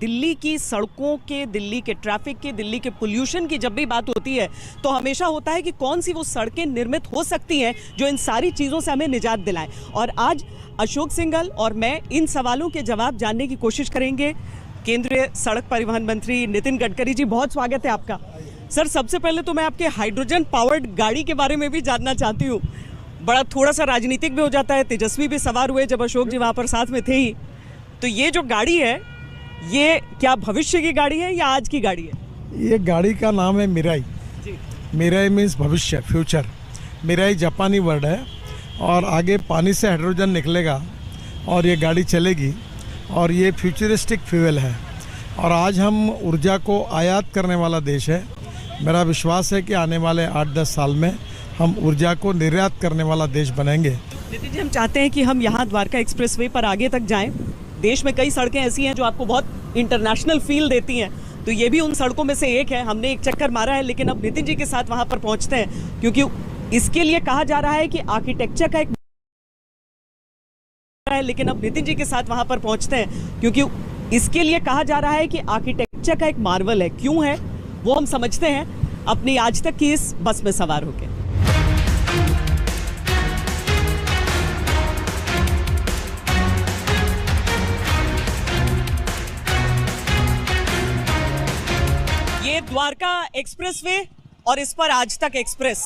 दिल्ली की सड़कों के, दिल्ली के ट्रैफिक की, दिल्ली के पोल्यूशन की जब भी बात होती है तो हमेशा होता है कि कौन सी वो सड़कें निर्मित हो सकती हैं जो इन सारी चीज़ों से हमें निजात दिलाएं। और आज अशोक सिंघल और मैं इन सवालों के जवाब जानने की कोशिश करेंगे। केंद्रीय सड़क परिवहन मंत्री नितिन गडकरी जी, बहुत स्वागत है आपका। सर, सबसे पहले तो मैं आपके हाइड्रोजन पावर्ड गाड़ी के बारे में भी जानना चाहती हूँ। बड़ा थोड़ा सा राजनीतिक भी हो जाता है, तेजस्वी भी सवार हुए जब अशोक जी वहाँ पर साथ में थे ही। तो ये जो गाड़ी है, ये क्या भविष्य की गाड़ी है या आज की गाड़ी है? ये गाड़ी का नाम है मिराई। मिराई मीन्स भविष्य, फ्यूचर। मिराई जापानी वर्ड है और आगे पानी से हाइड्रोजन निकलेगा और ये गाड़ी चलेगी और ये फ्यूचरिस्टिक फ्यूल है। और आज हम ऊर्जा को आयात करने वाला देश है। मेरा विश्वास है कि आने वाले 8-10 साल में हम ऊर्जा को निर्यात करने वाला देश बनेंगे। नितिन जी, हम चाहते हैं कि हम यहाँ द्वारका एक्सप्रेसवे पर आगे तक जाएं। देश में कई सड़कें ऐसी हैं जो आपको बहुत इंटरनेशनल फील देती हैं, तो ये भी उन सड़कों में से एक है। हमने एक चक्कर मारा है, लेकिन अब नितिन जी के साथ वहाँ पर पहुँचते हैं, क्योंकि इसके लिए कहा जा रहा है कि आर्किटेक्चर का एक इसके लिए कहा जा रहा है कि आर्किटेक्चर का एक मार्वल है। क्यों है वो हम समझते हैं अपनी आज तक की इस बस में सवार होकर। ये द्वारका एक्सप्रेसवे और इस पर आज तक एक्सप्रेस।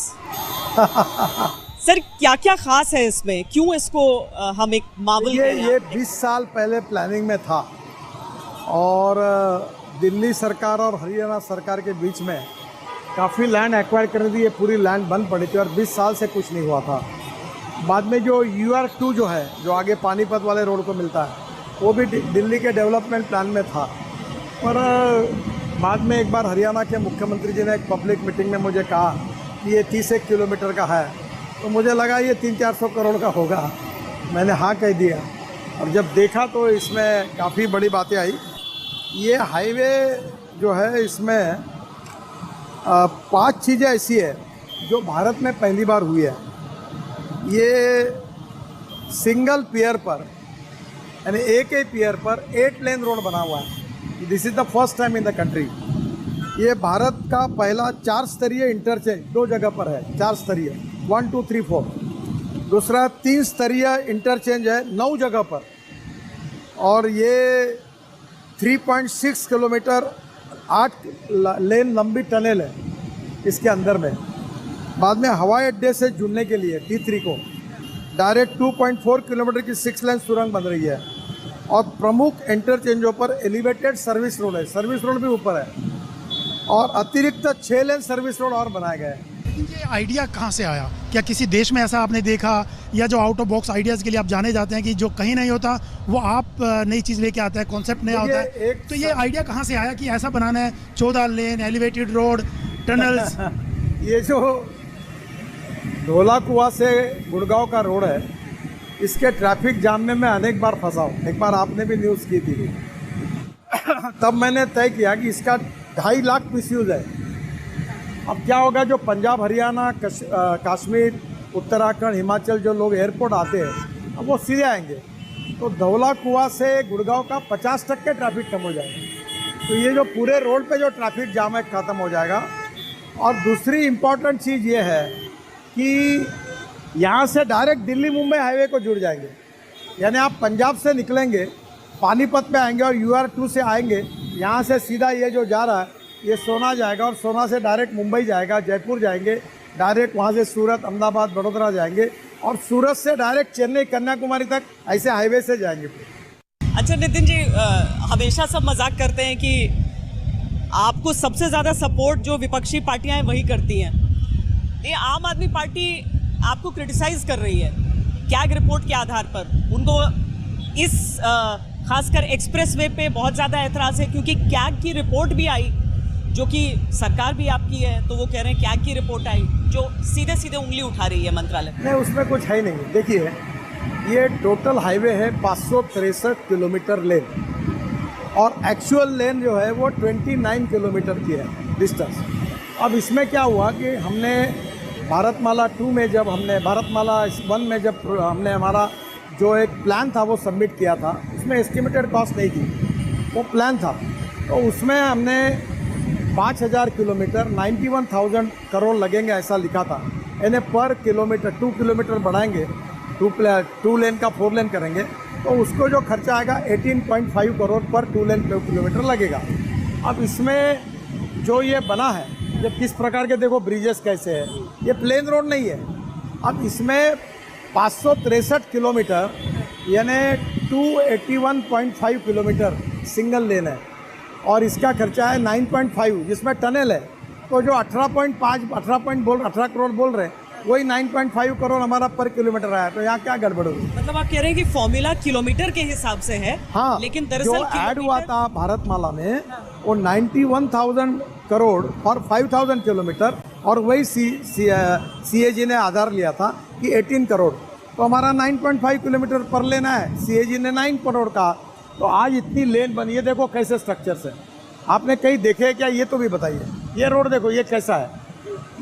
सर, क्या क्या खास है इसमें? क्यों इसको हम एक मार्वल ये 20 साल पहले प्लानिंग में था और दिल्ली सरकार और हरियाणा सरकार के बीच में काफ़ी लैंड एक्वायर कर दी। ये पूरी लैंड बंद पड़ी थी और 20 साल से कुछ नहीं हुआ था। बाद में जो UR2 जो है, जो आगे पानीपत वाले रोड को मिलता है, वो भी दिल्ली के डेवलपमेंट प्लान में था। पर बाद में एक बार हरियाणा के मुख्यमंत्री जी ने एक पब्लिक मीटिंग में मुझे कहा कि ये 31 किलोमीटर का है, तो मुझे लगा ये 300-400 करोड़ का होगा। मैंने हाँ कह दिया और जब देखा तो इसमें काफ़ी बड़ी बातें आई। ये हाईवे जो है, इसमें 5 चीज़ें ऐसी है जो भारत में पहली बार हुई है। ये सिंगल पियर पर, यानी एक ही पियर पर 8 लेन रोड बना हुआ है। This is the first time in the country. ये भारत का पहला 4 स्तरीय इंटरचेंज 2 जगह पर है। 4 स्तरीय, 1 2 3 4। दूसरा 3 स्तरीय इंटरचेंज है 9 जगह पर। और ये 3.6 किलोमीटर 8 लेन लंबी टनल है इसके अंदर में। बाद में हवाई अड्डे से जुड़ने के लिए T3 को डायरेक्ट 2.4 किलोमीटर की 6 लेन सुरंग बन रही है। और प्रमुख इंटरचेंजों पर एलिवेटेड सर्विस रोड है, सर्विस रोड भी ऊपर है। और अतिरिक्त 6 लेन सर्विस रोड और बनाए गए हैं। ये आइडिया कहाँ से आया? क्या किसी देश में ऐसा आपने देखा, या जो आउट ऑफ बॉक्स आइडियाज़ के लिए आप जाने जाते हैं कि जो कहीं नहीं होता वो आप नई चीज़ लेके आते हैं, कॉन्सेप्ट नया होता है, तो ये आइडिया कहाँ से आया कि ऐसा बनाना है 14 लेन एलिवेटेड रोड, टनल्स? ये जो धोला कुआं से गुड़गांव का रोड है, इसके ट्रैफिक जाम में मैं अनेक बार फंसा हूँ। एक बार आपने भी न्यूज़ की थी। तब मैंने तय किया कि इसका 2.5 लाख मिसयूज़ है। अब क्या होगा, जो पंजाब, हरियाणा, कश्मीर, उत्तराखंड, हिमाचल जो लोग एयरपोर्ट आते हैं, अब वो सीधे आएंगे, तो धौला कुआं से गुड़गांव का 50% ट्रैफिक कम हो जाएगा। तो ये जो पूरे रोड पे जो ट्रैफिक जाम है ख़त्म हो जाएगा। और दूसरी इम्पॉर्टेंट चीज़ ये है कि यहाँ से डायरेक्ट दिल्ली मुंबई हाईवे को जुड़ जाएंगे। यानी आप पंजाब से निकलेंगे, पानीपत में आएंगे और UR2 से आएंगे, यहाँ से सीधा ये जो जा रहा है ये सोना जाएगा और सोना से डायरेक्ट मुंबई जाएगा, जयपुर जाएंगे, डायरेक्ट वहाँ से सूरत, अहमदाबाद, बड़ोदरा जाएंगे और सूरत से डायरेक्ट चेन्नई, कन्याकुमारी तक ऐसे हाईवे से जाएंगे। अच्छा नितिन जी, हमेशा सब मजाक करते हैं कि आपको सबसे ज़्यादा सपोर्ट जो विपक्षी पार्टियां हैं वही करती हैं। ये आम आदमी पार्टी आपको क्रिटिसाइज कर रही है कैग रिपोर्ट के आधार पर। उनको इस खासकर एक्सप्रेसवे पे बहुत ज़्यादा एतराज़ है, क्योंकि कैग की रिपोर्ट भी आई, जो कि सरकार भी आपकी है, तो वो कह रहे हैं कैग की रिपोर्ट आई जो सीधे सीधे उंगली उठा रही है मंत्रालय। नहीं, उसमें कुछ है ही नहीं। देखिए, ये टोटल हाईवे है 563 किलोमीटर लेन और एक्चुअल लेन जो है वो 29 किलोमीटर की है डिस्टेंस। अब इसमें क्या हुआ कि हमने भारतमाला 2 में जब हमने भारतमाला 1 में जब हमने हमारा जो एक प्लान था वो सबमिट किया था, उसमें एस्टिमेटेड कॉस्ट नहीं थी। वो प्लान था। तो उसमें हमने 5000 किलोमीटर 91,000 करोड़ लगेंगे ऐसा लिखा था, यानी पर किलोमीटर 2 किलोमीटर बढ़ाएंगे, 2 लेन का 4 लेन करेंगे, तो उसको जो खर्चा आएगा 18.5 करोड़ पर 2 लेन किलोमीटर लगेगा। अब इसमें जो ये बना है, ये किस प्रकार के देखो ब्रिजेस कैसे है, ये प्लेन रोड नहीं है। अब इसमें 563 किलोमीटर यानी 281.5 किलोमीटर सिंगल लेन है, और इसका खर्चा है 9.5, जिसमें टनल है। तो जो 18 करोड़ बोल रहे हैं, वही 9.5 करोड़ हमारा पर किलोमीटर आया। तो यहाँ क्या गड़बड़ होगी? मतलब आप कह रहे हैं कि फॉर्मूला किलोमीटर के हिसाब से है। हाँ, लेकिन जो दरअसल ऐड हुआ था भारतमाला में वो 91,000 करोड़ और 5,000 किलोमीटर, और वही CAG ने आधार लिया था कि 18 करोड़। तो हमारा 9.5 किलोमीटर पर लेना है, CAG ने 9 करोड़ का। तो आज इतनी लेन बनी है, देखो कैसे स्ट्रक्चर से। आपने कहीं देखे क्या? ये तो भी बताइए। ये रोड देखो ये कैसा है,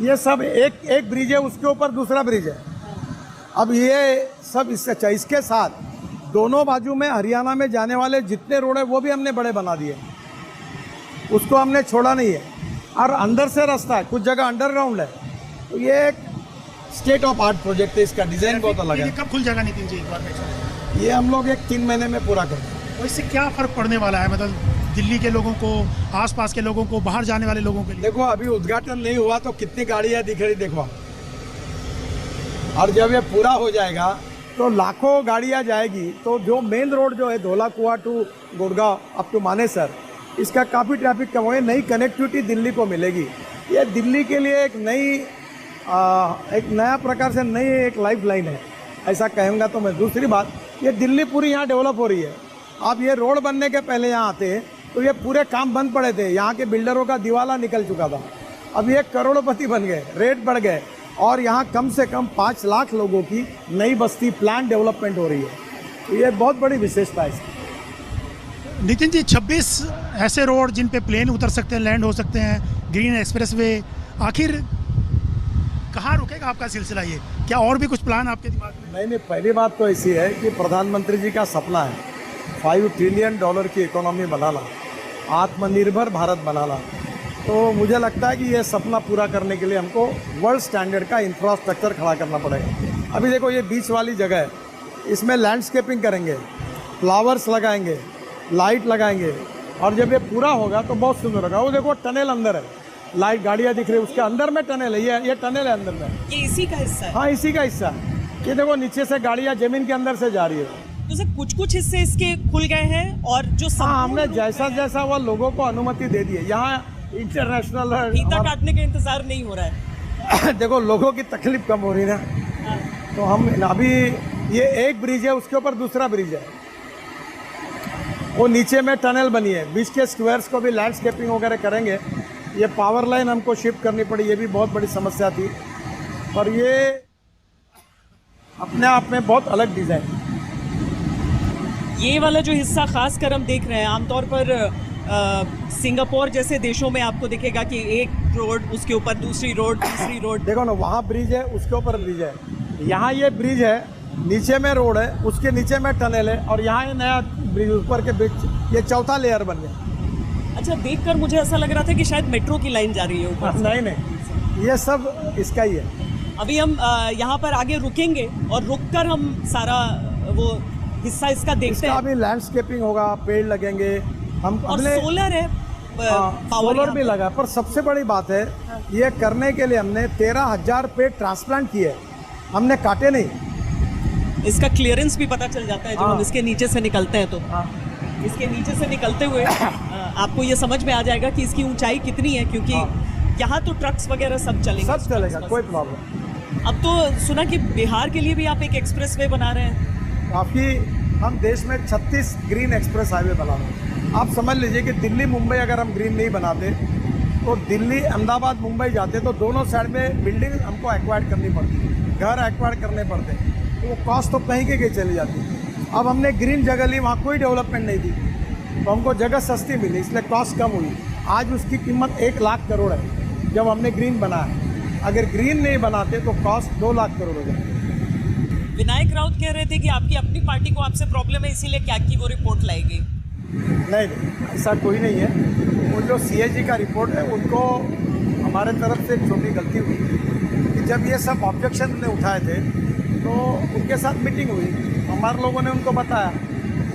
ये सब एक ब्रिज है, उसके ऊपर दूसरा ब्रिज है। अब ये सब इसके साथ दोनों बाजू में हरियाणा में जाने वाले जितने रोड है वो भी हमने बड़े बना दिए, उसको हमने छोड़ा नहीं है। और अंदर से रास्ता है, कुछ जगह अंडरग्राउंड है। तो ये एक स्टेट ऑफ आर्ट प्रोजेक्ट है, इसका डिज़ाइन बहुत अलग है। कब खुल जाएगा नितिन जी, एक बार में? ये हम लोग एक 3 महीने में पूरा कर देंगे। और इससे क्या फ़र्क पड़ने वाला है, मतलब दिल्ली के लोगों को, आसपास के लोगों को, बाहर जाने वाले लोगों के लिए? देखो अभी उद्घाटन नहीं हुआ तो कितनी गाड़ियाँ दिख रही देखो, और जब ये पूरा हो जाएगा तो लाखों गाड़ियाँ जाएगी। तो जो मेन रोड जो है Dhaula Kuan to Gurgaon up to Manesar, इसका काफ़ी ट्रैफिक कम होगा, नई कनेक्टिविटी दिल्ली को मिलेगी। ये दिल्ली के लिए एक नया प्रकार से नई एक लाइफ लाइन है, ऐसा कहूँगा तो मैं। दूसरी बात, ये दिल्ली पूरी यहाँ डेवलप हो रही है। आप ये रोड बनने के पहले यहाँ आते तो ये पूरे काम बंद पड़े थे, यहाँ के बिल्डरों का दिवाला निकल चुका था। अब ये करोड़पति बन गए, रेट बढ़ गए, और यहाँ कम से कम 5 लाख लोगों की नई बस्ती प्लान डेवलपमेंट हो रही है। तो ये बहुत बड़ी विशेषता है इसकी। नितिन जी, 26 ऐसे रोड जिन पे प्लेन उतर सकते हैं, लैंड हो सकते हैं, ग्रीन एक्सप्रेसवे, आखिर कहाँ रुकेगा आपका सिलसिला? ये क्या और भी कुछ प्लान आपके दिमाग में? नहीं, पहली बात तो ऐसी है कि प्रधानमंत्री जी का सपना है $5 ट्रिलियन की इकोनॉमी बनाना, आत्मनिर्भर भारत बनाना। तो मुझे लगता है कि ये सपना पूरा करने के लिए हमको वर्ल्ड स्टैंडर्ड का इंफ्रास्ट्रक्चर खड़ा करना पड़ेगा। अभी देखो ये बीच वाली जगह है, इसमें लैंडस्केपिंग करेंगे, फ्लावर्स लगाएंगे, लाइट लगाएंगे, और जब ये पूरा होगा तो बहुत सुंदर होगा। वो देखो टनल अंदर है, लाइट गाड़ियाँ दिख रही है, उसके अंदर में टनल है, ये टनल है अंदर में। ये इसी का हिस्सा है? हाँ, इसी का हिस्सा। ये देखो नीचे से गाड़ियाँ जमीन के अंदर से जा रही है। तो सर कुछ हिस्से इसके खुल गए हैं, और जो हाँ, हमने जैसा वो लोगों को अनुमति दे दी है। यहाँ इंटरनेशनल फीता काटने का इंतजार नहीं हो रहा है। देखो लोगों की तकलीफ कम हो रही है ना, तो हम अभी ये एक ब्रिज है, उसके ऊपर दूसरा ब्रिज है, वो नीचे में टनल बनी है, बीच के स्क्वायर्स को भी लैंडस्केपिंग वगैरह करेंगे। ये पावर लाइन हमको शिफ्ट करनी पड़ी, ये भी बहुत बड़ी समस्या थी, और ये अपने आप में बहुत अलग डिज़ाइन। ये वाला जो हिस्सा खास कर हम देख रहे हैं, आमतौर पर सिंगापुर जैसे देशों में आपको दिखेगा कि एक रोड, उसके ऊपर दूसरी रोड, तीसरी रोड। देखो ना, वहाँ ब्रिज है, उसके ऊपर ब्रिज है, यहाँ ये ब्रिज है, नीचे में रोड है, उसके नीचे में टनल है, और यहाँ ये नया ब्रिज, ऊपर के ब्रिज, ये चौथा लेयर बन गया। अच्छा, देखकर मुझे ऐसा लग रहा था कि शायद मेट्रो की लाइन जा रही है ऊपर। नहीं, ये सब इसका ही है। अभी हम यहाँ पर आगे रुकेंगे और रुककर हम सारा वो हिस्सा इसका देखते हैं। अभी लैंडस्केपिंग होगा, पेड़ लगेंगे, हम और सोलर है, सोलर भी लगा। पर सबसे बड़ी बात है, ये करने के लिए हमने 13,000 पेड़ ट्रांसप्लांट किए, हमने काटे नहीं। इसका क्लियरेंस भी पता चल जाता है जब हम इसके नीचे से निकलते हैं। तो इसके नीचे से निकलते हुए आपको ये समझ में आ जाएगा कि इसकी ऊंचाई कितनी है, क्योंकि यहाँ तो ट्रक्स वगैरह सब चलेंगे, सब चलेगा, कोई प्रॉब्लम। अब तो सुना कि बिहार के लिए भी आप एक एक्सप्रेसवे बना रहे हैं। काफ़ी, हम देश में 36 ग्रीन एक्सप्रेस हाईवे बना रहे हैं। आप समझ लीजिए कि दिल्ली मुंबई अगर हम ग्रीन नहीं बनाते तो दिल्ली अहमदाबाद मुंबई जाते तो दोनों साइड में बिल्डिंग हमको एक्वायर करनी पड़ती, घर एक्वायर करने पड़ते, तो वो कॉस्ट तो कहीं के चली जाती। अब हमने ग्रीन जगह ली, वहाँ कोई डेवलपमेंट नहीं थी, तो हमको जगह सस्ती मिली, इसलिए कॉस्ट कम हुई। आज उसकी कीमत 1 लाख करोड़ है जब हमने ग्रीन बनाया। अगर ग्रीन नहीं बनाते तो कॉस्ट 2 लाख करोड़ हो जाए। विनायक राउत कह रहे थे कि आपकी अपनी पार्टी को आपसे प्रॉब्लम है, इसीलिए क्या की वो रिपोर्ट लाएगी। नहीं, ऐसा कोई नहीं है। वो जो सीएजी का रिपोर्ट है उनको हमारे तरफ से एक छोटी गलती हुई कि जब ये सब ऑब्जेक्शन उन्होंने उठाए थे तो उनके साथ मीटिंग हुई, हमारे लोगों ने उनको बताया,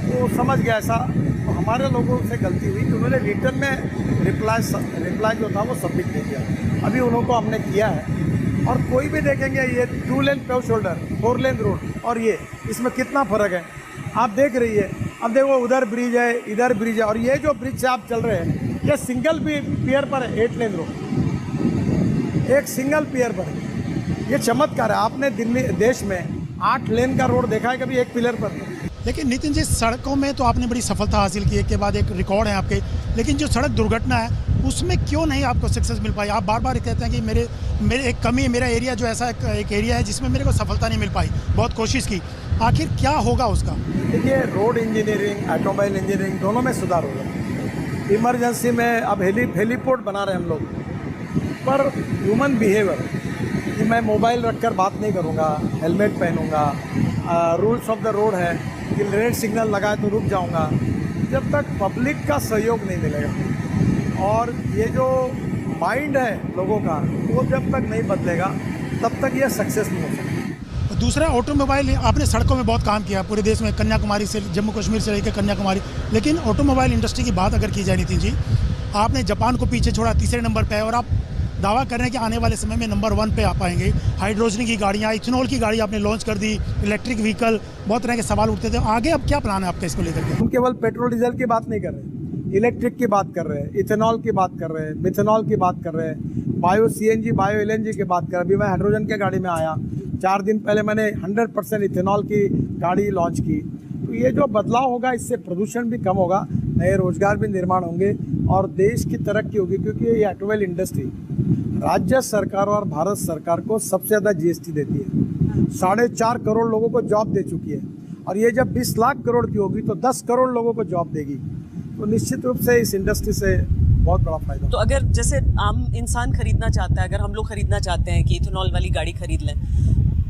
वो समझ गया ऐसा। तो हमारे लोगों से गलती हुई कि उन्होंने रिटर्न में रिप्लाई जो था वो सबमिट नहीं किया। अभी उनको हमने किया है। और कोई भी देखेंगे ये 2 लेन पेव शोल्डर 4 लेन रोड और ये इसमें कितना फ़र्क है आप देख रही है। अब देखो उधर ब्रिज है, इधर ब्रिज है, और ये जो ब्रिज से आप चल रहे हैं ये सिंगल पियर पर है, 8 लेन रोड एक सिंगल पियर पर है। ये चमत्कार है। आपने दिल्ली देश में 8 लेन का रोड देखा है कभी एक पिलर पर? लेकिन नितिन जी, सड़कों में तो आपने बड़ी सफलता हासिल की, एक के बाद एक रिकॉर्ड है आपके, लेकिन जो सड़क दुर्घटना है उसमें क्यों नहीं आपको सक्सेस मिल पाई? आप बार बार कहते हैं कि मेरे एक कमी है, मेरा एरिया जो ऐसा एक एरिया है जिसमें मेरे को सफलता नहीं मिल पाई, बहुत कोशिश की, आखिर क्या होगा उसका? देखिए, रोड इंजीनियरिंग, ऑटोमोबाइल इंजीनियरिंग दोनों में सुधार होगा। इमरजेंसी में अब हेलीपोर्ट बना रहे हैं हम लोग, पर ह्यूमन बिहेवियर कि मैं मोबाइल रखकर बात नहीं करूँगा, हेलमेट पहनूँगा, रूल्स ऑफ द रोड है कि रेड सिग्नल लगाए तो रुक जाऊँगा, जब तक पब्लिक का सहयोग नहीं मिलेगा और ये जो माइंड है लोगों का वो जब तक नहीं बदलेगा तब तक ये सक्सेस नहीं हो सकता। दूसरा, ऑटोमोबाइल, आपने सड़कों में बहुत काम किया पूरे देश में, कन्याकुमारी से जम्मू कश्मीर से लेकर कन्याकुमारी, लेकिन ऑटोमोबाइल इंडस्ट्री की बात अगर की जाए नितिन जी, आपने जापान को पीछे छोड़ा, तीसरे नंबर पे है और आप दावा कर रहे हैं कि आने वाले समय में नंबर 1 पे आ पाएंगे। हाइड्रोजन की गाड़ियाँ, इथेनॉल की गाड़ी आपने लॉन्च कर दी, इलेक्ट्रिक व्हीकल, बहुत तरह के सवाल उठते थे, आगे अब क्या प्लान है आपका इसको लेकर के? हम केवल पेट्रोल डीजल की बात नहीं कर रहे, इलेक्ट्रिक की बात कर रहे हैं, इथेनॉल की बात कर रहे हैं, मिथेनॉल की बात कर रहे हैं, बायो सीएनजी, बायो एलएनजी की बात कर रहे हैं। अभी मैं हाइड्रोजन की गाड़ी में आया, 4 दिन पहले मैंने 100% इथेनॉल की गाड़ी लॉन्च की। तो ये जो बदलाव होगा इससे प्रदूषण भी कम होगा, नए रोजगार भी निर्माण होंगे और देश की तरक्की होगी, क्योंकि ये ऑटोमोबाइल इंडस्ट्री राज्य सरकार और भारत सरकार को सबसे ज़्यादा जीएसटी देती है, 4.5 करोड़ लोगों को जॉब दे चुकी है और ये जब 20 लाख करोड़ की होगी तो 10 करोड़ लोगों को जॉब देगी। तो निश्चित रूप से इस इंडस्ट्री से बहुत बड़ा फायदा। तो अगर जैसे आम इंसान खरीदना चाहता है, अगर हम लोग खरीदना चाहते हैं कि इथेनॉल वाली गाड़ी खरीद लें,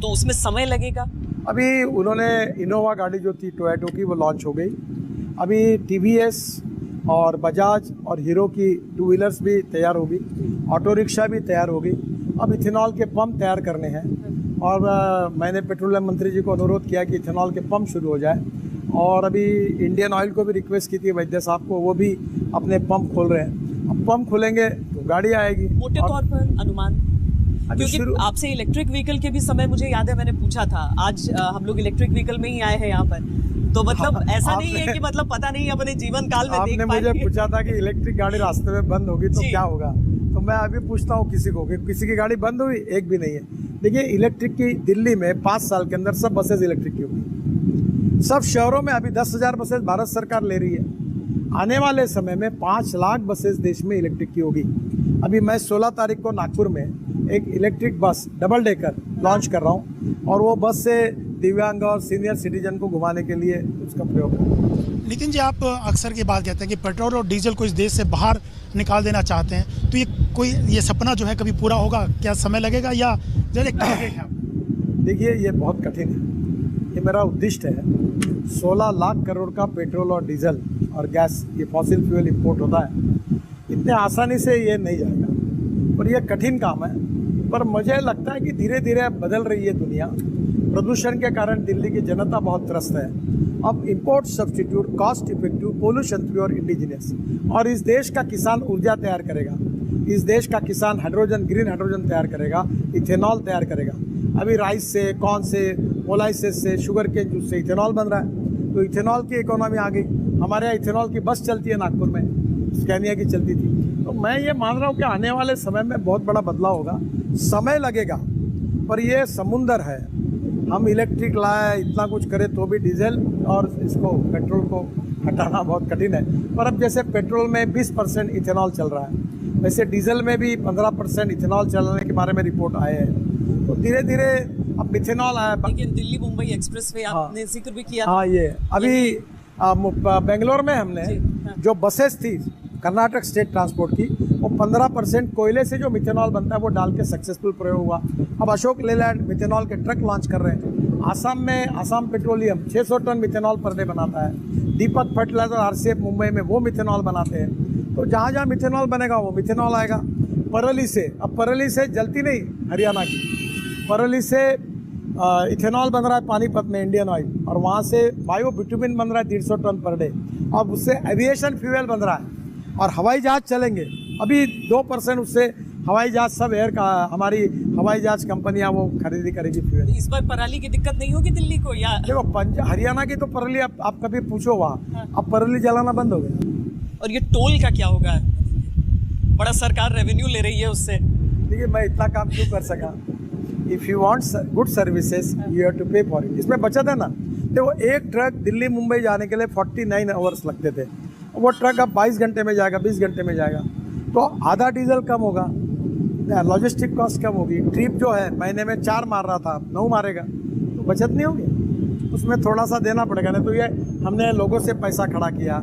तो उसमें समय लगेगा? अभी उन्होंने इनोवा गाड़ी जो थी टोयोटो की वो लॉन्च हो गई। अभी टीवीएस और बजाज और हीरो की 2 व्हीलर्स भी तैयार होगी, ऑटो रिक्शा भी तैयार होगी। अब इथेनॉल के पंप तैयार करने हैं और मैंने पेट्रोलियम मंत्री जी को अनुरोध किया कि इथेनॉल के पंप शुरू हो जाए। और अभी इंडियन ऑयल को भी रिक्वेस्ट की थी वैद्य साहब को, वो भी अपने पंप खोल रहे हैं। अब पंप खुलेंगे तो गाड़ी आएगी। मोटे तौर पर अनुमान, क्योंकि आपसे इलेक्ट्रिक व्हीकल के भी समय मुझे याद है मैंने पूछा था, आज हम लोग इलेक्ट्रिक व्हीकल में ही आए हैं यहाँ पर, तो मतलब ऐसा नहीं है कि मतलब पता नहीं अपने जीवन काल में देख पाएंगे। आपने मुझे पूछा था कि इलेक्ट्रिक गाड़ी रास्ते में बंद होगी तो क्या होगा, तो मैं अभी पूछता हूँ किसी को कि किसी की गाड़ी बंद हुई? एक भी नहीं है। देखिए, इलेक्ट्रिक की दिल्ली में 5 साल के अंदर सब बसेज इलेक्ट्रिक की होगी। सब शहरों में अभी 10,000 बसेज भारत सरकार ले रही है। आने वाले समय में 5 लाख बसेज देश में इलेक्ट्रिक की होगी। अभी मैं 16 तारीख को नागपुर में एक electric bus double decker launch कर रहा हूँ और वो बस से दिव्यांग और सीनियर सिटीजन को घुमाने के लिए उसका प्रयोग है। नितिन जी, आप अक्सर की बात कहते हैं कि पेट्रोल और डीजल को इस देश से बाहर निकाल देना चाहते हैं, तो ये सपना जो है कभी पूरा होगा? क्या समय लगेगा या एक टारगेट है? देखिए, ये बहुत कठिन है। ये मेरा उद्दिष्ट है। 16 लाख करोड़ का पेट्रोल और डीजल और गैस, ये फॉसिल फ्यूल इंपोर्ट होता है, इतने आसानी से ये नहीं जाएगा और ये कठिन काम है। पर मुझे लगता है कि धीरे धीरे बदल रही है दुनिया। प्रदूषण के कारण दिल्ली की जनता बहुत त्रस्त है। अब import substitute, cost effective, pollution free और इंडिजिनियस, और इस देश का किसान ऊर्जा तैयार करेगा, इस देश का किसान हाइड्रोजन, ग्रीन हाइड्रोजन तैयार करेगा, इथेनॉल तैयार करेगा। अभी राइस से, कॉर्न से, मोलाइसिस से, शुगर के जूस से इथेनॉल बन रहा है, तो इथेनॉल की इकोनॉमी आ गई। हमारे यहाँ इथेनॉल की बस चलती है नागपुर में, स्कैनिया की चलती थी। तो मैं ये मान रहा हूँ कि आने वाले समय में बहुत बड़ा बदलाव होगा। समय लगेगा, पर ये समुंदर है। हम इलेक्ट्रिक लाए, इतना कुछ करें तो भी डीजल और इसको पेट्रोल को हटाना बहुत कठिन है। पर अब जैसे पेट्रोल में 20% इथेनॉल चल रहा है, वैसे डीजल में भी 15% इथेनॉल चलने के बारे में रिपोर्ट आए हैं। तो धीरे धीरे अब मिथेनॉल आया। लेकिन दिल्ली मुंबई एक्सप्रेस वे आपने जिक्र भी किया। हाँ, ये अभी बेंगलोर में हमने जो बसेस थी कर्नाटक स्टेट ट्रांसपोर्ट की, वो 15% कोयले से जो मिथेनॉल बनता है वो डाल के सक्सेसफुल प्रयोग हुआ। अब अशोक लेलैंड मिथेनॉल के ट्रक लॉन्च कर रहे हैं। आसाम में Assam petroleum 600 tonne methanol per day बनाता है। दीपक फर्टिलाइजर आरसीएफ मुंबई में वो मिथेनॉल बनाते हैं। तो जहाँ जहाँ मिथेनॉल बनेगा वो मिथेनॉल आएगा। परली से, अब परली से जलती नहीं हरियाणा की, परली से इथेनॉल बन रहा है पानीपत में इंडियन ऑयल, और वहाँ से बायो बिटुमिन बन रहा है 150 टन पर डे। अब उससे एविएशन फ्यूल बन रहा है और हवाई जहाज चलेंगे। अभी 2% उससे हवाई जहाज सब एयर का, हमारी हवाई जहाज कंपनियां वो खरीदी करेगी फ्यूल। इस बार पराली की दिक्कत नहीं होगी दिल्ली को? या देखो हरियाणा की तो परली आप कभी पूछो वहाँ, अब परली जलाना बंद हो गया। और ये टोल का क्या होगा? बड़ा सरकार रेवेन्यू ले रही है उससे। देखिए मैं इतना काम क्यों कर सका। If you want good services you have to pay for it. इसमें बचत है ना। देखो एक ट्रक दिल्ली मुंबई जाने के लिए 49 आवर्स लगते थे, वो ट्रक अब 22 घंटे में जाएगा, 20 घंटे में जाएगा, तो आधा डीजल कम होगा, लॉजिस्टिक कॉस्ट कम होगी। ट्रिप जो है महीने में 4 मार रहा था 9 मारेगा, तो बचत नहीं होगी। उसमें थोड़ा सा देना पड़ेगा। नहीं तो ये हमने लोगों से पैसा खड़ा किया,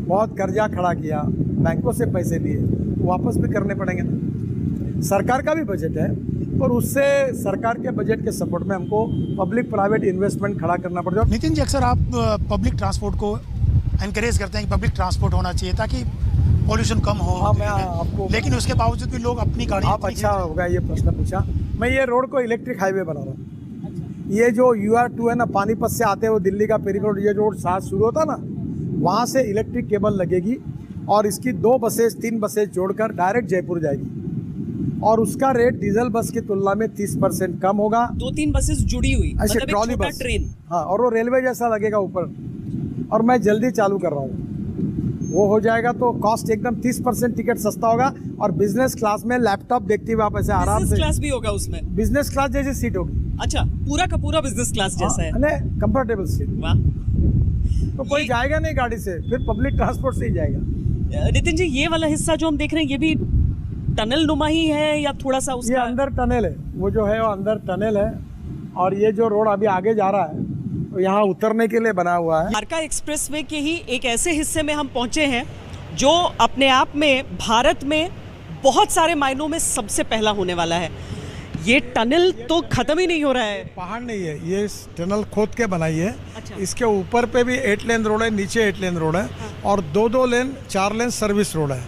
बहुत कर्जा खड़ा किया, बैंकों से पैसे लिए, वापस भी करने पड़ेंगे ना। सरकार का भी बजट है और उससे सरकार के बजट के सपोर्ट में हमको पब्लिक प्राइवेट इन्वेस्टमेंट खड़ा करना पड़ेगा। नितिन जी, अक्सर आप पब्लिक ट्रांसपोर्ट को एनकरेज करते हैं कि पब्लिक ट्रांसपोर्ट होना चाहिए ताकि पॉल्यूशन कम हो। हाँ, मैं आपको, लेकिन उसके बावजूद भी लोग अपनी गाड़ी, आप अच्छा होगा ये प्रश्न पूछा। मैं ये रोड को इलेक्ट्रिक हाईवे बना रहा हूँ। ये जो UR2 है ना, पानीपत से आते हुए दिल्ली का पेरी रोड, ये रोड 7 शुरू होता ना, वहाँ से इलेक्ट्रिक केबल लगेगी और इसकी 2 बसेस 3 बसेस जोड़कर डायरेक्ट जयपुर जाएगी और उसका रेट डीजल बस की तुलना में 30% कम होगा। 2-3 बसेस जुड़ी हुई, ऐसे मतलब एक ट्रॉली छोटा बस, ट्रेन। हाँ, और वो रेलवे जैसा लगेगा ऊपर। और मैं जल्दी चालू कर रहा हूँ, वो हो जाएगा तो कॉस्ट एकदम 30% टिकट सस्ता होगा। और बिजनेस क्लास में लैपटॉप देखते हुए आप ऐसे आराम से, क्लास भी होगा उसमें, बिजनेस क्लास जैसी सीट होगी। अच्छा, पूरा का पूरा बिजनेस क्लास जैसा है, कंफर्टेबल सीट। वाह। तो कोई जाएगा नहीं गाड़ी से, फिर पब्लिक ट्रांसपोर्ट से ही जाएगा। नितिन जी, ये वाला हिस्सा जो हम देख रहे हैं ये भी टनल नुमा ही है या थोड़ा सा उसका? ये अंदर टनल है, वो जो है वो अंदर टनल है। और ये जो रोड अभी आगे जा रहा है तो यहाँ उतरने के लिए बना हुआ है। द्वारका एक्सप्रेसवे के ही एक ऐसे हिस्से में हम पहुंचे हैं जो अपने आप में भारत में बहुत सारे मायनों में सबसे पहला होने वाला है। ये टनल तो खत्म ही नहीं हो रहा है। पहाड़ नहीं है, ये टनल खोद के बनाई है। अच्छा। इसके ऊपर पे भी 8 लेन रोड है, नीचे 8 लेन रोड है और 2-2 लेन 4 लेन सर्विस रोड है।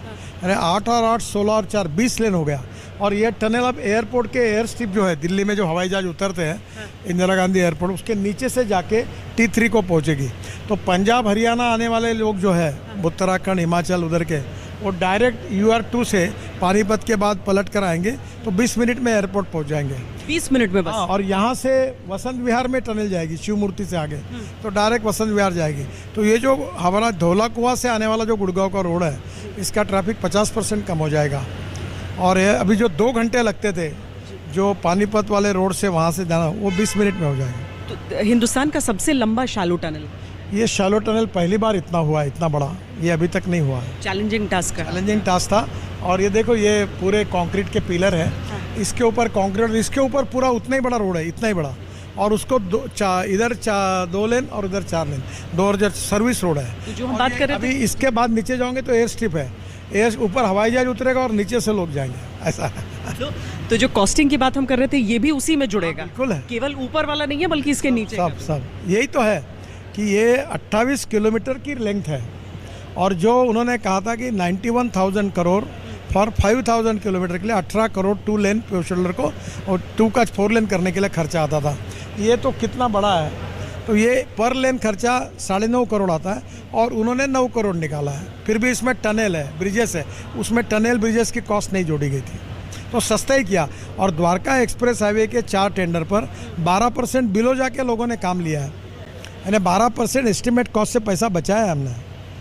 यानी 8 और 8 16 और 4 20 लेन हो गया। और ये टनल अब एयरपोर्ट के एयर स्ट्रिप जो है दिल्ली में जो हवाई जहाज उतरते हैं, इंदिरा गांधी एयरपोर्ट, उसके नीचे से जाके T3 को पहुंचेगी। तो पंजाब हरियाणा आने वाले लोग जो है, उत्तराखंड हिमाचल उधर के, वो डायरेक्ट UR2 से पानीपत के बाद पलट कर आएंगे तो 20 मिनट में एयरपोर्ट पहुंच जाएंगे। 20 मिनट में बस? हाँ, और यहाँ से वसंत विहार में टनल जाएगी शिव मूर्ति से आगे, तो डायरेक्ट वसंत विहार जाएगी। तो ये जो हमारा धौला कुआं से आने वाला जो गुड़गांव का रोड है, इसका ट्रैफिक 50% कम हो जाएगा। और अभी जो 2 घंटे लगते थे जो पानीपत वाले रोड से वहाँ से जाना, वो 20 मिनट में हो जाएगा। तो हिंदुस्तान का सबसे लंबा शैलो टनल, ये शैलो टनल पहली बार इतना हुआ है, इतना बड़ा ये अभी तक नहीं हुआ है। चैलेंजिंग टास्क है। चैलेंजिंग टास्क था। और ये देखो, ये पूरे कंक्रीट के पिलर है, इसके ऊपर कंक्रीट, इसके ऊपर पूरा उतना ही बड़ा रोड है, इतना ही बड़ा। और उसको इधर 2 लेन और इधर 4 लेन, 2 सर्विस रोड है। तो जो हम बात कर रहे थे, अभी इसके बाद नीचे जाओगे तो एयर स्ट्रिप है, एयर ऊपर हवाई जहाज उतरेगा और नीचे से लोग जाएंगे, ऐसा है। तो जो कॉस्टिंग की बात हम कर रहे थे ये भी उसी में जुड़ेगा? बिल्कुल है, केवल ऊपर वाला नहीं है बल्कि इसके नीचे सब यही तो है कि ये 28 किलोमीटर की लेंथ है। और जो उन्होंने कहा था कि 91,000 करोड़ फॉर 5,000 किलोमीटर के लिए 18 करोड़ 2 लेन शोल्डर को और 2 का 4 लेन करने के लिए खर्चा आता था। ये तो कितना बड़ा है। तो ये पर लेन खर्चा 9.5 करोड़ आता है और उन्होंने 9 करोड़ निकाला है। फिर भी इसमें टनल है, ब्रिजेस है, उसमें टनल ब्रिजेस की कॉस्ट नहीं जोड़ी गई थी, तो सस्ता ही किया। और द्वारका एक्सप्रेस हाईवे के 4 टेंडर पर 12% बिलो जाके लोगों ने काम लिया है, यानी 12% एस्टिमेट कॉस्ट से पैसा बचाया है हमने।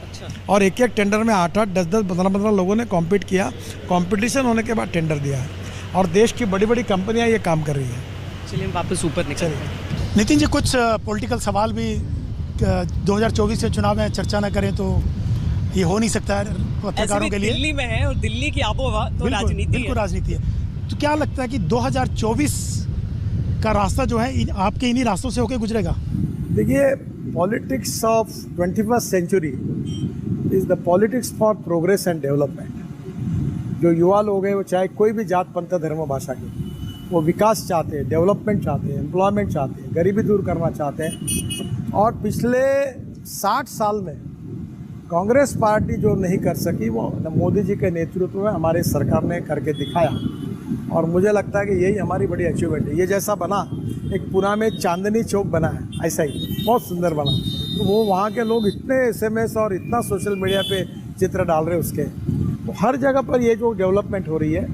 अच्छा। और एक टेंडर में 8-8, 10-10, 15-15 लोगों ने कॉम्पीट किया, कंपटीशन होने के बाद टेंडर दिया है और देश की बड़ी बड़ी कंपनियां ये काम कर रही हैं। चलिए हम वापस ऊपर निकलते। नितिन जी, कुछ पॉलिटिकल सवाल भी 2024 के चुनाव में चर्चा न करें तो ये हो नहीं सकता है पत्रकारों के लिए। दिल्ली में है और दिल्ली की आबोहवा तो राजनीति बिल्कुल राजनीति है। तो क्या लगता है कि 2024 का रास्ता जो है आपके इन्हीं रास्तों से होकर गुजरेगा? देखिए, politics of 21st century is the politics for progress and development. जो युवा लोग हैं, वो चाहे कोई भी जात पंथ धर्म भाषा के, वो विकास चाहते हैं, डेवलपमेंट चाहते हैं, एम्प्लॉयमेंट चाहते हैं, गरीबी दूर करना चाहते हैं। और पिछले 60 साल में कांग्रेस पार्टी जो नहीं कर सकी वो मोदी जी के नेतृत्व में हमारी सरकार ने करके दिखाया, और मुझे लगता है कि यही हमारी बड़ी अचीवमेंट है। ये जैसा बना, एक पुणे में चांदनी चौक बना है, ऐसा ही बहुत सुंदर बना। तो वो वहाँ के लोग इतने SMS और इतना सोशल मीडिया पे चित्र डाल रहे हैं उसके, तो हर जगह पर ये जो डेवलपमेंट हो रही है,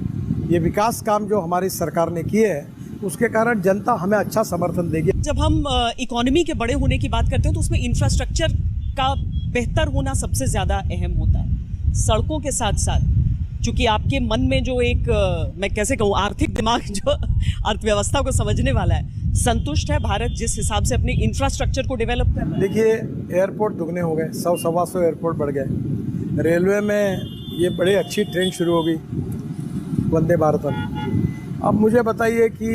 ये विकास काम जो हमारी सरकार ने किए हैं, उसके कारण जनता हमें अच्छा समर्थन देगी। जब हम इकोनॉमी के बड़े होने की बात करते हैं तो उसमें इंफ्रास्ट्रक्चर का बेहतर होना सबसे ज़्यादा अहम होता है। सड़कों के साथ साथ, चूँकि आपके मन में जो एक मैं कैसे कहूँ आर्थिक दिमाग जो अर्थव्यवस्था को समझने वाला है, संतुष्ट है भारत जिस हिसाब से अपने इंफ्रास्ट्रक्चर को डेवलप कर रहा है? देखिए, एयरपोर्ट दुगने हो गए, 100-125 एयरपोर्ट बढ़ गए। रेलवे में ये बड़ी अच्छी ट्रेन शुरू हो गई, वंदे भारत। अब मुझे बताइए कि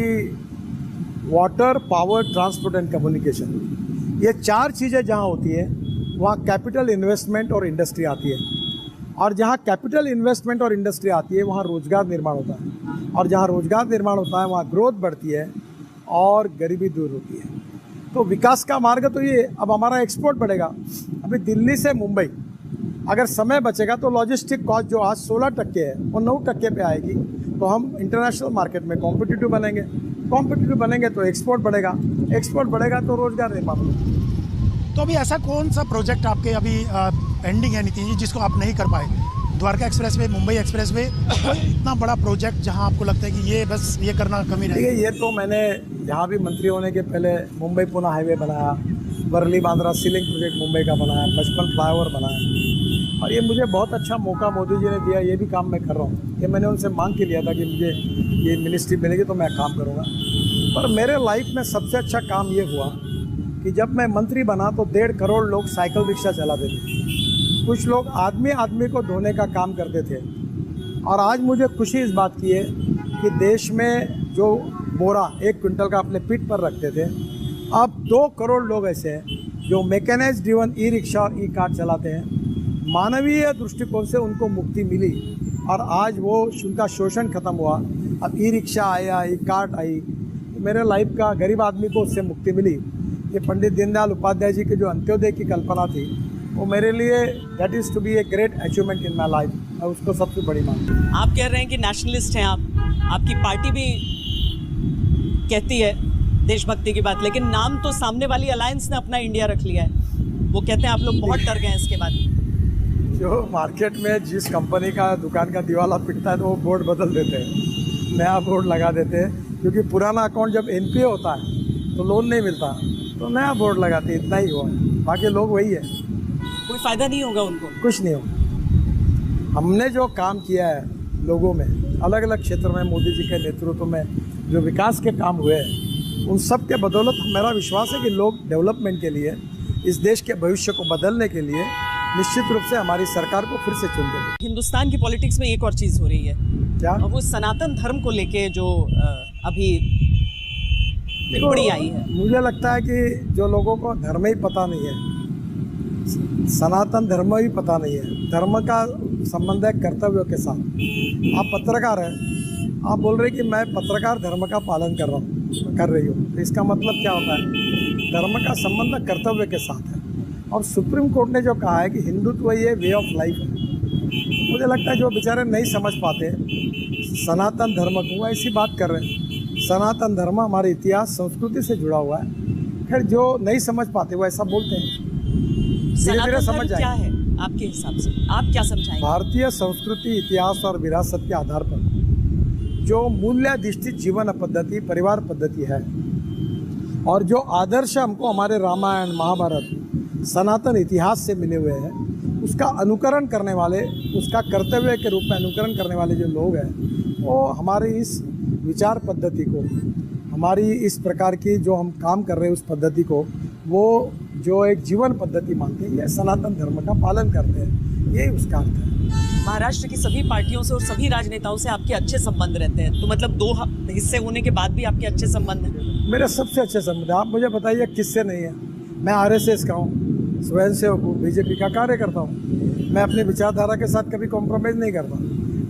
water, power, transport and communication, ये 4 चीज़ें जहाँ होती है वहाँ कैपिटल इन्वेस्टमेंट और इंडस्ट्री आती है, और जहाँ कैपिटल इन्वेस्टमेंट और इंडस्ट्री आती है वहाँ रोज़गार निर्माण होता है, और जहाँ रोज़गार निर्माण होता है वहाँ ग्रोथ बढ़ती है और गरीबी दूर होती है। तो विकास का मार्ग तो ये, अब हमारा एक्सपोर्ट बढ़ेगा। अभी दिल्ली से मुंबई अगर समय बचेगा तो लॉजिस्टिक कॉस्ट जो आज 16% है वो 9% पे आएगी, तो हम इंटरनेशनल मार्केट में कॉम्पिटिटिव बनेंगे। कॉम्पिटिटिव बनेंगे तो एक्सपोर्ट बढ़ेगा, एक्सपोर्ट बढ़ेगा तो रोज़गार निर्माण होगा। तो अभी ऐसा कौन सा प्रोजेक्ट आपके अभी पेंडिंग है नितिन जी, जिसको आप नहीं कर पाए? Dwarka express way, Mumbai express way, इतना बड़ा प्रोजेक्ट जहां आपको लगता है कि ये बस ये करना कमी नहीं है? ये तो मैंने यहाँ भी मंत्री होने के पहले मुंबई पुणे हाईवे बनाया, वर्ली बांद्रा सीलिंग प्रोजेक्ट मुंबई का बनाया, 55 फ्लाईओवर बनाया, और ये मुझे बहुत अच्छा मौका मोदी जी ने दिया। ये भी काम मैं कर रहा हूँ। ये मैंने उनसे मांग के लिया था कि मुझे ये मिनिस्ट्री मिलेगी तो मैं काम करूँगा। पर मेरे लाइफ में सबसे अच्छा काम ये हुआ कि जब मैं मंत्री बना तो 1.5 करोड़ लोग साइकिल रिक्शा चलाते थे। कुछ लोग आदमी आदमी को धोने का काम करते थे, और आज मुझे खुशी इस बात की है कि देश में जो बोरा 1 क्विंटल का अपने पीठ पर रखते थे, अब 2 करोड़ लोग ऐसे हैं जो मैकेनाइज्ड ड्रिवन ई रिक्शा और ई कार चलाते हैं। मानवीय दृष्टिकोण से उनको मुक्ति मिली, और आज वो उनका शोषण खत्म हुआ। अब ई रिक्शा आया, ई कार्ट आई, मेरे लाइफ का गरीब आदमी को उससे मुक्ति मिली। ये पंडित दीनदयाल उपाध्याय जी की जो अंत्योदय की कल्पना थी, वो मेरे लिए that is to be a great achievement in my life. मैं उसको सबसे बड़ी मानता हूँ। आप कह रहे हैं कि नेशनलिस्ट हैं आप, आपकी पार्टी भी कहती है देशभक्ति की बात, लेकिन नाम तो सामने वाली अलायंस ने अपना इंडिया रख लिया है। वो कहते हैं आप लोग बहुत डर गए हैं इसके बाद। जो मार्केट में जिस कंपनी का दुकान का दिवाला पिटता है तो वो बोर्ड बदल देते हैं, नया बोर्ड लगा देते हैं, क्योंकि पुराना अकाउंट जब NPA होता है तो लोन नहीं मिलता, तो नया बोर्ड लगाते हैं। इतना ही हुआ, बाकी लोग वही है। कोई फ़ायदा नहीं होगा उनको? कुछ नहीं होगा। हमने जो काम किया है लोगों में, अलग अलग क्षेत्र में मोदी जी के नेतृत्व में जो विकास के काम हुए हैं, उन सब के बदौलत मेरा विश्वास है कि लोग डेवलपमेंट के लिए, इस देश के भविष्य को बदलने के लिए निश्चित रूप से हमारी सरकार को फिर से चुन देंगे। हिंदुस्तान की पॉलिटिक्स में एक और चीज़ हो रही है, क्या? और वो सनातन धर्म को लेके जो अभी टिप्पणी आई है। मुझे लगता है कि जो लोगों को धर्म ही पता नहीं है, सनातन धर्म ही पता नहीं है, धर्म का संबंध है कर्तव्यों के साथ। आप पत्रकार हैं, आप बोल रहे कि मैं पत्रकार धर्म का पालन कर रही हूँ, तो इसका मतलब क्या होता है? धर्म का संबंध कर्तव्य के साथ है। और सुप्रीम कोर्ट ने जो कहा है कि हिंदुत्व ये वे ऑफ लाइफ है, मुझे लगता है जो बेचारे नहीं समझ पाते सनातन धर्म को, ऐसी बात कर रहे हैं। सनातन धर्म हमारे इतिहास संस्कृति से जुड़ा हुआ है। खैर, जो नहीं समझ पाते वो ऐसा बोलते हैं, धीरे-धीरे समझ जाएंगे। क्या है आपके हिसाब से, आप क्या समझाएंगे? भारतीय संस्कृति, इतिहास और विरासत के आधार पर जो मूल्याधिष्ठित जीवन पद्धति, परिवार पद्धति है, और जो आदर्श हमको हमारे रामायण, महाभारत, सनातन इतिहास से मिले हुए हैं, उसका अनुकरण करने वाले, उसका कर्तव्य के रूप में अनुकरण करने वाले जो लोग हैं, वो हमारी इस विचार पद्धति को, हमारी इस प्रकार की जो हम काम कर रहे हैं उस पद्धति को, वो जो एक जीवन पद्धति मानते हैं, यह सनातन धर्म का पालन करते हैं, यही उसका अर्थ है। महाराष्ट्र की सभी पार्टियों से और सभी राजनेताओं से आपके अच्छे संबंध रहते हैं, तो मतलब 2 हिस्से होने के बाद भी आपके अच्छे संबंध हैं? मेरे सबसे अच्छे संबंध है। आप मुझे बताइए किससे नहीं है? मैं RSS का हूँ, स्वयंसेवक हूँ, बीजेपी का कार्यकर्ता हूँ। मैं अपनी विचारधारा के साथ कभी कॉम्प्रोमाइज़ नहीं करता,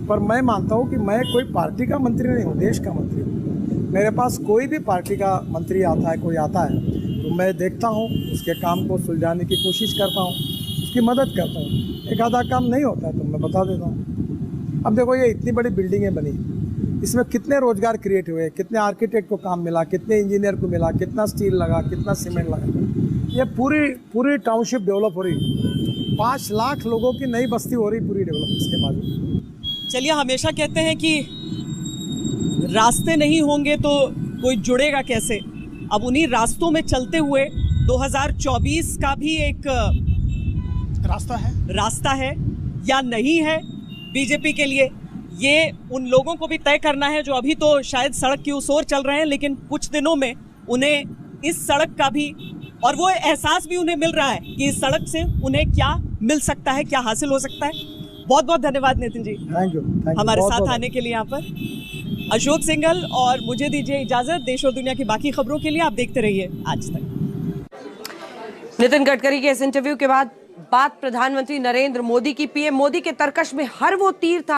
पर मैं मानता हूँ कि मैं कोई पार्टी का मंत्री नहीं हूँ, देश का मंत्री हूँ। मेरे पास कोई भी पार्टी का मंत्री आता है, कोई आता है, तो मैं देखता हूँ, उसके काम को सुलझाने की कोशिश करता हूँ, उसकी मदद करता हूँ। एक आधा काम नहीं होता है तो मैं बता देता हूँ। अब देखो, ये इतनी बड़ी बिल्डिंगें बनी, इसमें कितने रोजगार क्रिएट हुए, कितने आर्किटेक्ट को काम मिला, कितने इंजीनियर को मिला, कितना स्टील लगा, कितना सीमेंट लगा। ये पूरी टाउनशिप डेवलप हो रही, 5 लाख लोगों की नई बस्ती हो रही पूरी डेवलप इसके बाद। चलिए, हमेशा कहते हैं कि रास्ते नहीं होंगे तो कोई जुड़ेगा कैसे। अब उन्हीं रास्तों में चलते हुए 2024 का भी एक रास्ता है या नहीं है बीजेपी के लिए, ये उन लोगों को भी तय करना है जो अभी तो शायद सड़क की उस ओर चल रहे हैं, लेकिन कुछ दिनों में उन्हें इस सड़क का भी और वो एहसास भी उन्हें मिल रहा है कि इस सड़क से उन्हें क्या मिल सकता है, क्या हासिल हो सकता है। बहुत बहुत धन्यवाद नितिन जी, थैंक यू हमारे साथ आने के लिए यहाँ पर। अशोक सिंघल और मुझे दीजिए इजाजत। देश और दुनिया की बाकी खबरों के लिए आप देखते रहिए आज तक। नितिन गडकरी के इस इंटरव्यू के बाद बात प्रधानमंत्री नरेंद्र मोदी की। पीएम मोदी के तरकश में हर वो तीर था